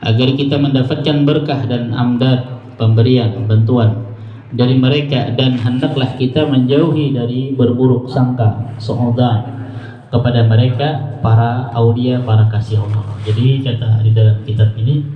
agar kita mendapatkan berkah dan amdad, pemberian, bantuan dari mereka, dan hendaklah kita menjauhi dari berburuk sangka, suudzon kepada mereka, para aulia, para kasih Allah. Jadi kata di dalam kitab ini,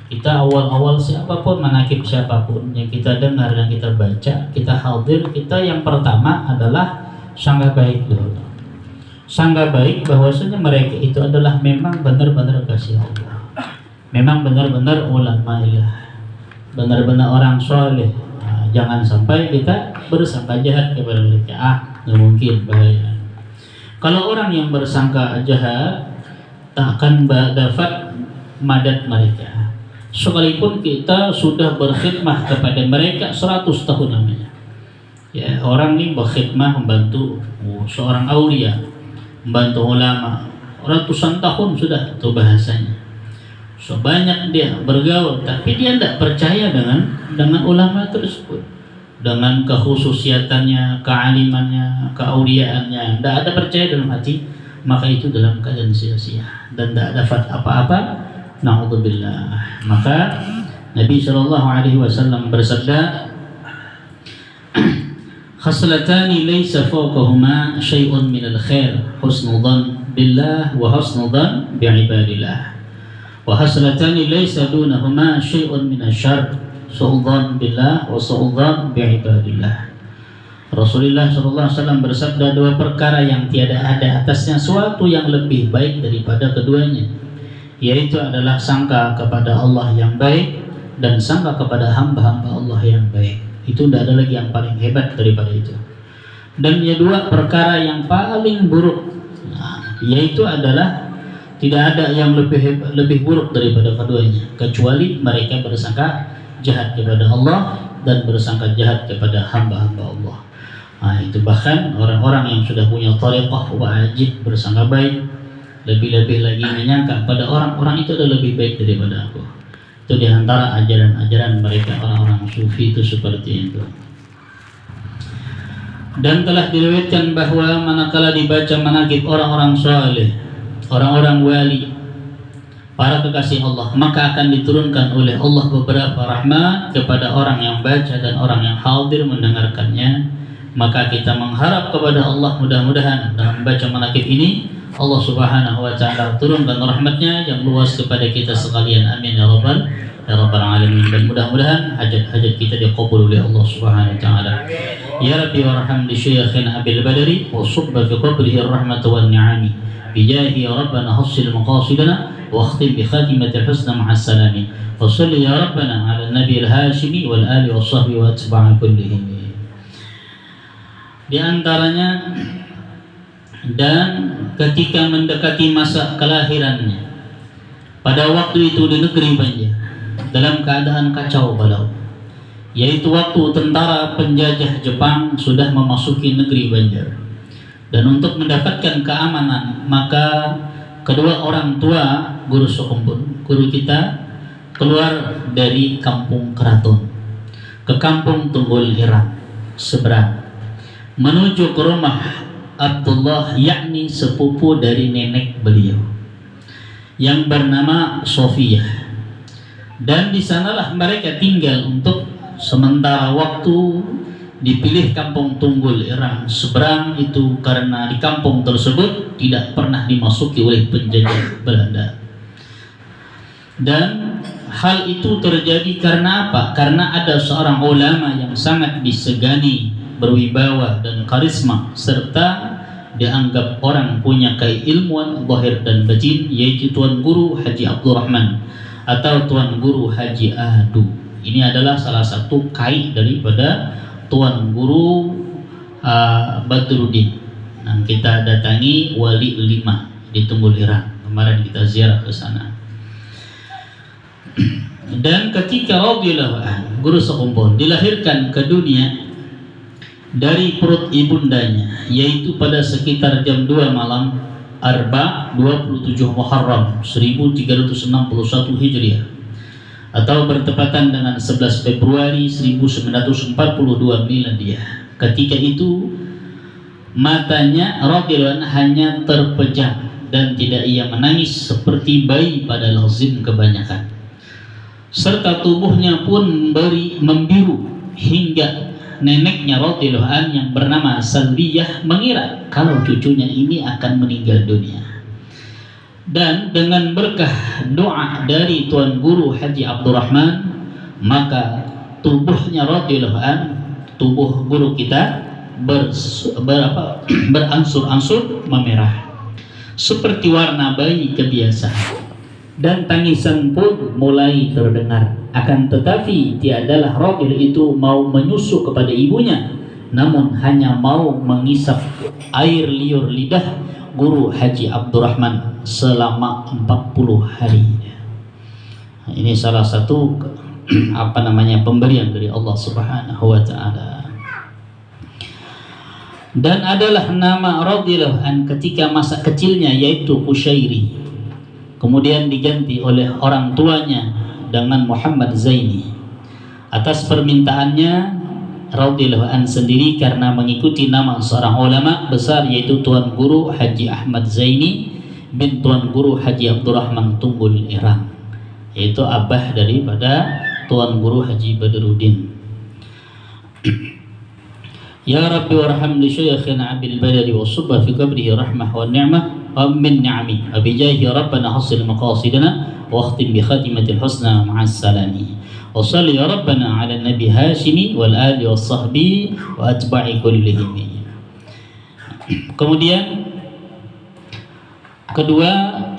kita awal-awal siapapun, manakib siapapun yang kita dengar dan kita baca, kita hadir, kita yang pertama adalah sangka baik dulu. Sangka baik bahwasanya mereka itu adalah memang benar-benar kasih Allah, memang benar-benar ulama ilah, benar-benar orang soleh. Jangan sampai kita bersangka jahat kepada mereka. Nggak mungkin, bahaya. Kalau orang yang bersangka jahat, tak akan dapat madat mereka. Sekalipun kita sudah berkhidmah kepada mereka 100 tahun namanya. Ya, orang ini berkhidmah, membantu seorang aulia, membantu ulama ratusan tahun sudah, itu bahasanya. Sebanyak dia bergaul, tapi dia tidak percaya dengan ulama tersebut, dengan kekhususiatannya, kealimannya, keauliaannya, tidak ada percaya dalam hati, maka itu dalam keadaan sia-sia dan tidak dapat apa-apa. Na'udzubillah. Maka Nabi SAW bersabda, khaslatani laysa fawqahuma syai'un minal khair, husnul dhan billah wa husnul dhan bi'ibadillah. Wa hasratani laysa dunahuma syai'un minasyarr, su'udzan billah wa su'udzan bi'ibadillah. Rasulullah SAW bersabda, dua perkara yang tiada ada atasnya suatu yang lebih baik daripada keduanya, yaitu adalah sangka kepada Allah yang baik dan sangka kepada hamba-hamba Allah yang baik. Itu tidak ada lagi yang paling hebat daripada itu. Dan yang dua perkara yang paling buruk, yaitu adalah tidak ada yang lebih buruk daripada keduanya, kecuali mereka bersangka jahat kepada Allah dan bersangka jahat kepada hamba-hamba Allah. Itu bahkan orang-orang yang sudah punya thariqah wajib bersangka baik, lebih-lebih lagi menyangka pada orang-orang itu adalah lebih baik daripada aku. Itu diantara ajaran-ajaran mereka orang-orang sufi itu seperti itu. Dan telah diriwayatkan bahwa manakala dibaca manaqib orang-orang saleh, orang-orang wali, para kekasih Allah, maka akan diturunkan oleh Allah beberapa rahmat kepada orang yang baca dan orang yang hadir mendengarkannya. Maka kita mengharap kepada Allah, mudah-mudahan dalam membaca manaqib ini Allah Subhanahu wa ta'ala turunkan rahmatnya yang luas kepada kita sekalian. Amin ya rabbal alamin. Dan mudah-mudahan hajat-hajat kita diqabul oleh Allah Subhanahu wa ta'ala. Ya Rabbi warham li syekhina Abil Badri wa subba fi qabrihi rahmatu wan ni'ami. Bijahi ya Rabbana hassil maqasidana wa akhtim bi khatimatil husna ma'as salami. Wa salli ya Rabbana ala nabi al-hashimi wal ali wa sahbihi wa atba'a kullihim. Di antaranya, dan ketika mendekati masa kelahirannya, pada waktu itu di negeri Banjar dalam keadaan kacau balau, yaitu waktu tentara penjajah Jepang sudah memasuki negeri Banjar. Dan untuk mendapatkan keamanan, maka kedua orang tua Guru Sokumbun, guru kita, keluar dari kampung Keraton ke kampung Tunggul Irang seberang, menuju ke rumah Abdullah, yakni sepupu dari nenek beliau yang bernama Sofiyah. Dan di sanalah mereka tinggal untuk sementara waktu. Dipilih kampung Tunggul Irang seberang itu karena di kampung tersebut tidak pernah dimasuki oleh penjajah Belanda. Dan hal itu terjadi karena apa? Karena ada seorang ulama yang sangat disegani, berwibawa dan karisma, serta dianggap orang punya keilmuan zahir dan batin, yaitu Tuan Guru Haji Abdurrahman atau Tuan Guru Haji Adu. Ini adalah salah satu kai daripada Tuan Guru Badruddin. Nah, kita datangi Wali 5 di Tunggul Irang. Kemarin kita ziarah ke sana. Dan ketika radhiyallahu anhu Guru Sokumbun dilahirkan ke dunia dari perut ibundanya, yaitu pada sekitar jam 2 malam Arba 27 Muharram 1361 Hijriah, atau bertepatan dengan 11 Februari 1942 Miladiah. Ketika itu matanya radhiyallahu anhu hanya terpejam dan tidak ia menangis seperti bayi pada lazim kebanyakan. serta tubuhnya pun membiru, hingga neneknya radhiyallahu an yang bernama Salbiyah mengira kalau cucunya ini akan meninggal dunia. Dan dengan berkah doa dari Tuan Guru Haji Abdurrahman, maka tubuhnya radhiyallahu an, tubuh guru kita berangsur-angsur memerah seperti warna bayi kebiasaan, dan tangisan pun mulai terdengar. Akan tetapi tiadalah radhiyallahu itu mau menyusu kepada ibunya, namun hanya mau mengisap air liur lidah Guru Haji Abdurrahman selama 40 hari. Ini salah satu pemberian dari Allah Subhanahu wa taala. Dan adalah nama radhiyallahu an ketika masa kecilnya, yaitu Qushairi, kemudian diganti oleh orang tuanya dengan Muhammad Zaini atas permintaannya radhiyallahu an sendiri, karena mengikuti nama seorang ulama besar, yaitu Tuan Guru Haji Ahmad Zaini bin Tuan Guru Haji Abdurrahman Tunggul Irang, yaitu abah daripada Tuan Guru Haji Badruddin. Ya Rabbi warham li syayikhina Abil Badari wa subba fi qabrihi rahmah wa ni'mah wa min ni'ami wa bijahi Rabbana hasil maqasidana wa akhtim bi khatimatil husna ma'as salami wa salli ya Rabbana ala nabi Hashimi wal ali wa sahbi wa atba'i kullihim. Kemudian kedua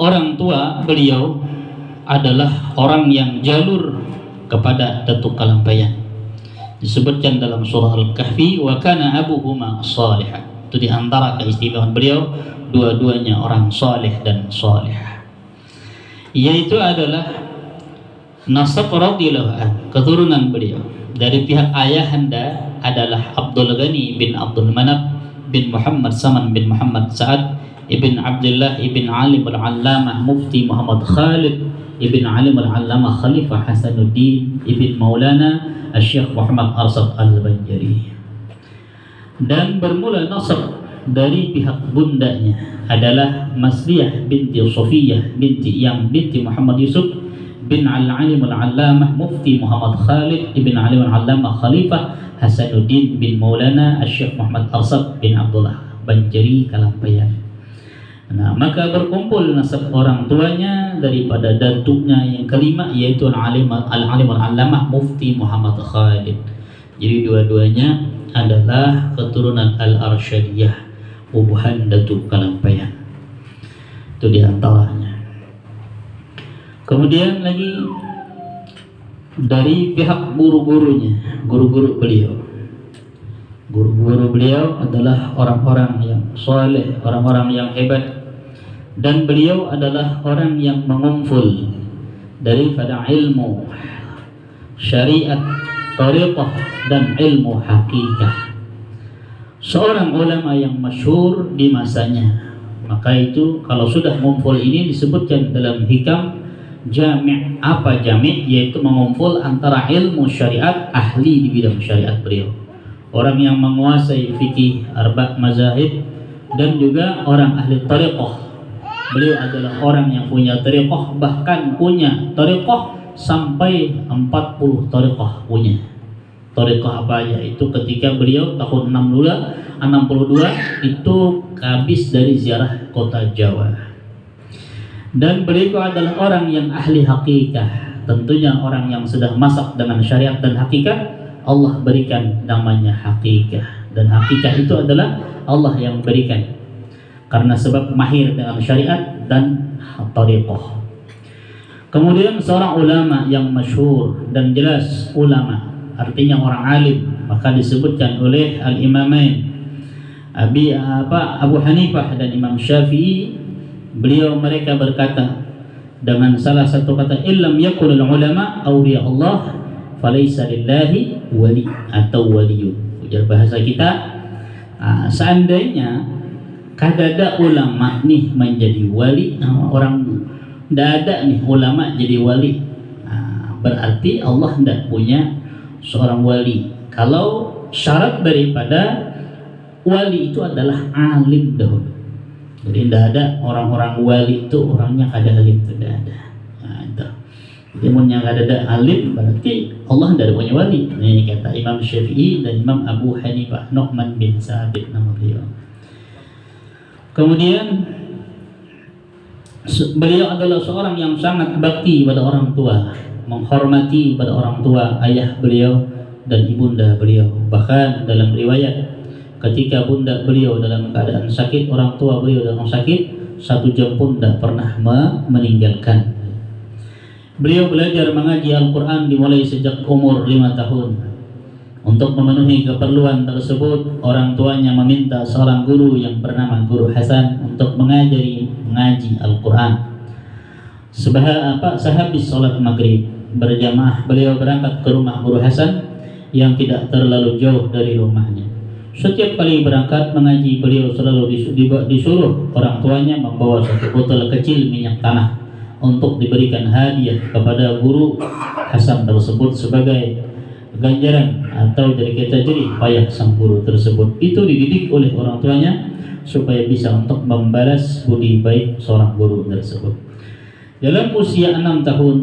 orang tua beliau adalah orang yang jalur kepada Datuk Kalampayan. Disebutkan dalam surah Al-Kahfi, wa kana abuhuma salihah. Itu di antara keistimewaan beliau, dua-duanya orang salih dan salihah. Yaitu adalah nasab radhiyallahu an, keturunan beliau dari pihak ayahanda adalah Abdul Ghani bin Abdul Manab bin Muhammad Saman bin Muhammad Sa'ad ibn Abdullah ibn Alim al-Allamah Mufti Muhammad Khalid ibn Alim al-Allamah Khalifah Hasanuddin ibn Maulana Syekh Muhammad Arsad Al-Banjari. Dan bermula nasab dari pihak bundanya adalah Masliyah binti Sofiyah binti Muhammad Yusuf bin Al-Alim Al-Allamah Mufti Muhammad Khalid ibn Alim Al-Allamah Khalifah Hasanuddin bin Maulana Syekh Muhammad Arsad bin Abdullah Banjari Kalampayan. Nah, maka berkumpul nasab orang tuanya daripada datuknya yang kelima, yaitu Al-Alim Al-Allamah Mufti Muhammad Khalid. Jadi dua-duanya adalah keturunan Al-Arsyadiyah, bubuhan Datuk Kalampayan. Itu diantaranya. Kemudian lagi dari pihak guru-gurunya, guru-guru beliau. Guru-guru beliau adalah orang-orang yang soleh, orang-orang yang hebat, dan beliau adalah orang yang mengumpul daripada ilmu syariat, tariqah, dan ilmu hakikah. Seorang ulama yang masyhur di masanya. Maka itu kalau sudah mengumpul ini disebutkan dalam hikam jami'. Apa jami'? Yaitu mengumpul antara ilmu syariat, ahli di bidang syariat beliau, orang yang menguasai fikih arba' mazahib, dan juga orang ahli tariqah. Beliau adalah orang yang punya tariqah, bahkan punya tariqah sampai 40 tariqah punya. Tariqah apa aja? Itu ketika beliau tahun 62 itu habis dari ziarah kota Jawa. Dan beliau adalah orang yang ahli hakikah. Tentunya orang yang sedang masak dengan syariat dan hakikat, Allah berikan namanya hakikah. Dan hakikah itu adalah Allah yang berikan, karena sebab mahir dengan syariat dan tariqah. Kemudian seorang ulama yang masyhur dan jelas ulama, artinya orang alim, maka disebutkan oleh al-imamain Abu Hanifah dan Imam Syafi'i. Beliau mereka berkata dengan salah satu kata, illam yakunul ulama awliya Allah falaysa lillahi wali atau waliyun. Ujar bahasa kita, seandainya kadada ulama nih menjadi wali, orang tidak ada nih ulama jadi wali, berarti Allah tidak punya seorang wali. Kalau syarat daripada wali itu adalah alim dahulu. Jadi tidak ada orang-orang wali itu orangnya kada alim, tidak ada. Nah, itu. Timun yang ada alim berarti Allah tidak punya wali. Ini kata Imam Syafi'i dan Imam Abu Hanifah, Nu'man bin Sabit nama beliau. Kemudian beliau adalah seorang yang sangat bakti pada orang tua, menghormati pada orang tua, ayah beliau dan ibunda beliau. Bahkan dalam riwayat ketika bunda beliau dalam keadaan sakit, orang tua beliau dalam sakit, 1 jam pun tidak pernah meninggalkan. Beliau belajar mengaji Al-Quran dimulai sejak umur 5 tahun. Untuk memenuhi keperluan tersebut, orang tuanya meminta seorang guru yang bernama Guru Hasan untuk mengaji Al-Quran. Sehabis sholat maghrib berjamaah, beliau berangkat ke rumah Guru Hasan yang tidak terlalu jauh dari rumahnya. Setiap kali berangkat mengaji, beliau selalu disuruh orang tuanya membawa 1 botol kecil minyak tanah untuk diberikan hadiah kepada Guru Hasan tersebut sebagai ganjaran atau dari kita jerih payah sang guru tersebut. Itu dididik oleh orang tuanya supaya bisa untuk membalas budi baik seorang guru tersebut. Dalam usia 6 tahun